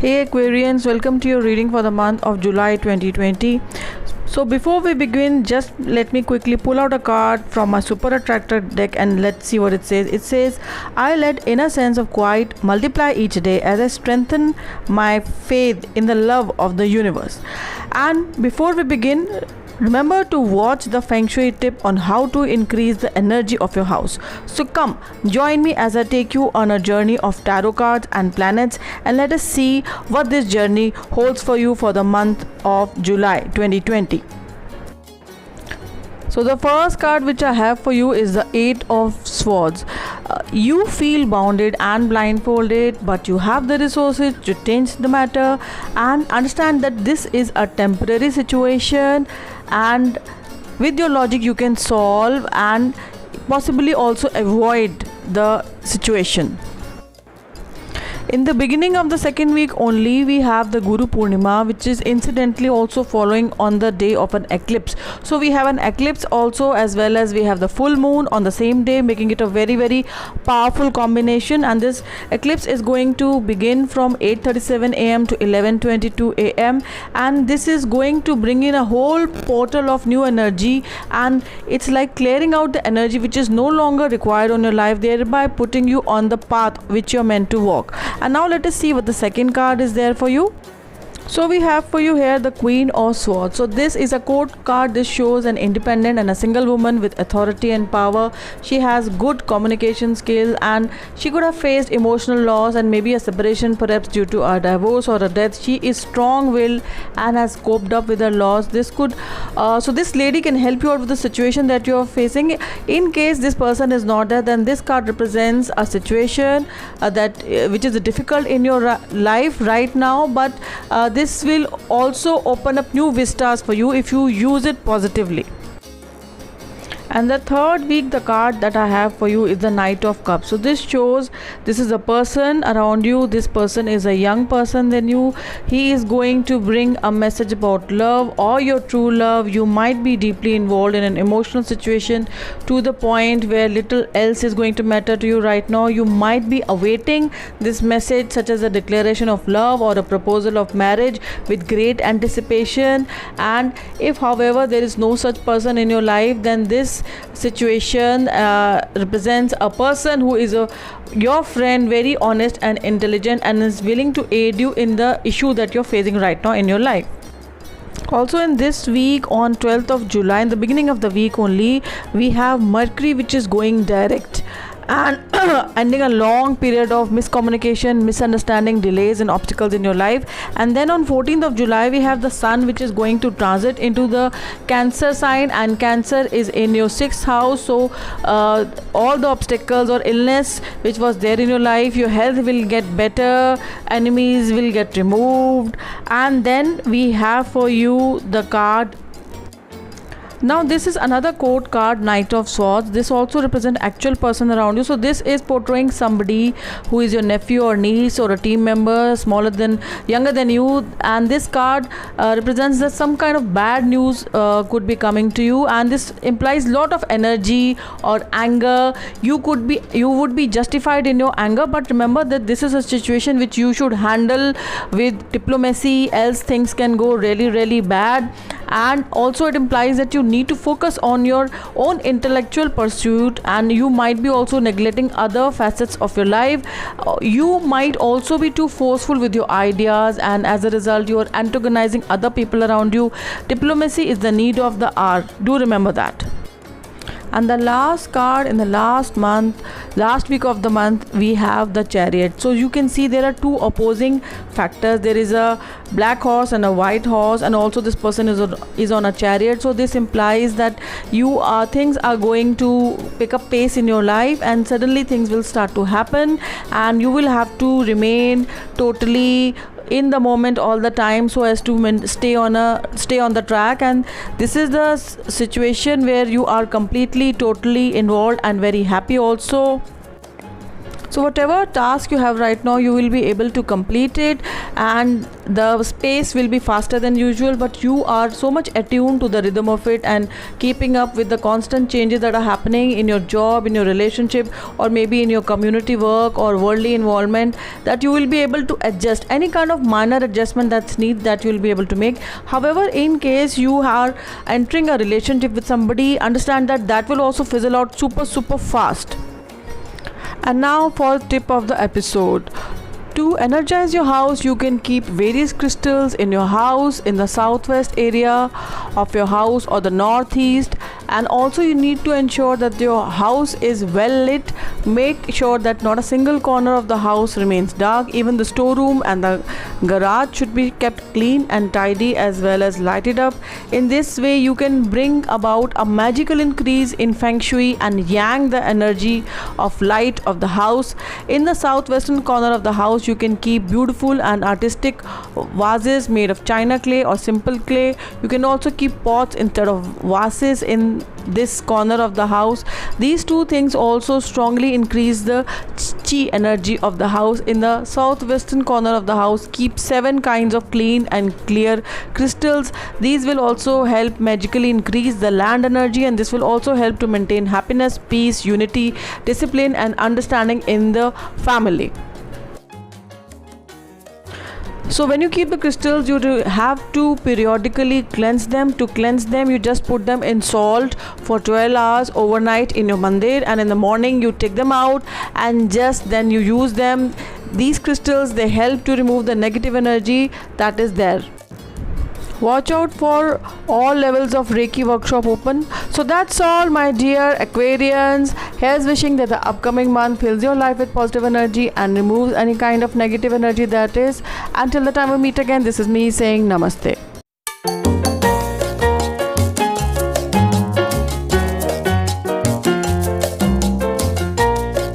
Hey Aquarians, welcome to your reading for the month of July 2020. So before we begin, just let me quickly pull out a card from my Super Attractor deck and let's see what it says. It says, I let inner sense of quiet multiply each day as I strengthen my faith in the love of the universe. And before we begin, remember to watch the Feng Shui tip on how to increase the energy of your house. So come, join me as I take you on a journey of tarot cards and planets, and let us see what this journey holds for you for the month of July 2020. So the first card which I have for you is the Eight of Swords. You feel bounded and blindfolded, but you have the resources to change the matter and understand that this is a temporary situation, and with your logic you can solve and possibly also avoid the situation. In the beginning of the second week only, we have the Guru Purnima, which is incidentally also following on the day of an eclipse. So we have an eclipse also, as well as we have the full moon on the same day, making it a very powerful combination. And this eclipse is going to begin from 8:37 a.m. to 11:22 a.m. and this is going to bring in a whole portal of new energy, and it's like clearing out the energy which is no longer required on your life, thereby putting you on the path which you're meant to walk. And now let us see what the second card is there for you. So we have for you here the Queen of Swords. So this is a court card. This shows an independent and a single woman with authority and power. She has good communication skills, and she could have faced emotional loss and maybe a separation, perhaps due to a divorce or a death. She is strong-willed and has coped up with her loss. This could so this lady can help you out with the situation that you are facing. In case this person is not there, then this card represents a situation which is difficult in your life right now, but this will also open up new vistas for you if you use it positively. And the third week, the card that I have for you is the Knight of Cups. So this shows this is a person around you. This person is a young person than you. He is going to bring a message about love or your true love. You might be deeply involved in an emotional situation to the point where little else is going to matter to you right now. You might be awaiting this message, such as a declaration of love or a proposal of marriage, with great anticipation. And if, however, there is no such person in your life, then this situation represents a person who is your friend, very honest and intelligent, and is willing to aid you in the issue that you're facing right now in your life. Also in this week, on 12th of July, in the beginning of the week only, we have Mercury, which is going direct and ending a long period of miscommunication, misunderstanding, delays and obstacles in your life. And then on 14th of July, we have the Sun, which is going to transit into the Cancer sign, and Cancer is in your 6th house. So all the obstacles or illness which was there in your life, your health will get better, enemies will get removed. And then we have for you the card. Now this is another court card, Knight of Swords. This also represents actual person around you. So this is portraying somebody who is your nephew or niece or a team member younger than you, and this card represents that some kind of bad news could be coming to you, and this implies lot of energy or anger. You would be justified in your anger, but remember that this is a situation which you should handle with diplomacy, else things can go really bad. And also it implies that you need to focus on your own intellectual pursuit, and you might be also neglecting other facets of your life. You might also be too forceful with your ideas, and as a result you are antagonizing other people around you. Diplomacy is the need of the hour. Do remember that. And the last card in the last week of the month, we have the Chariot. So you can see there are two opposing factors. There is a black horse and a white horse, and also this person is on a chariot. So this implies that things are going to pick up pace in your life, and suddenly things will start to happen, and you will have to remain totally in the moment all the time so as to stay on the track. And this is the situation where you are completely totally involved and very happy also. So whatever task you have right now, you will be able to complete it, and the pace will be faster than usual, but you are so much attuned to the rhythm of it and keeping up with the constant changes that are happening in your job, in your relationship, or maybe in your community work or worldly involvement, that you will be able to adjust any kind of minor adjustment that's need, that you will be able to make. However, in case you are entering a relationship with somebody, understand that that will also fizzle out super fast. And now for tip of the episode. To energize your house, you can keep various crystals in your house, in the southwest area of your house or the northeast. And also you need to ensure that your house is well lit. Make sure that not a single corner of the house remains dark. Even the storeroom and the garage should be kept clean and tidy, as well as lighted up. In this way you can bring about a magical increase in feng shui and yang the energy of light of the house. In the southwestern corner of the house, you can keep beautiful and artistic vases made of china clay or simple clay. You can also keep pots instead of vases in this corner of the house. These two things also strongly increase the chi energy of the house. In the southwestern corner of the house, keep 7 kinds of clean and clear crystals. These will also help magically increase the land energy, and this will also help to maintain happiness, peace, unity, discipline and understanding in the family. So when you keep the crystals, you have to periodically cleanse them. To cleanse them, you just put them in salt for 12 hours overnight in your mandir, and in the morning you take them out and just then you use them. These crystals, they help to remove the negative energy that is there. Watch out for all levels of Reiki workshop open. So that's all, my dear Aquarians. Here's wishing that the upcoming month fills your life with positive energy and removes any kind of negative energy that is. Until the time we meet again, this is me saying namaste.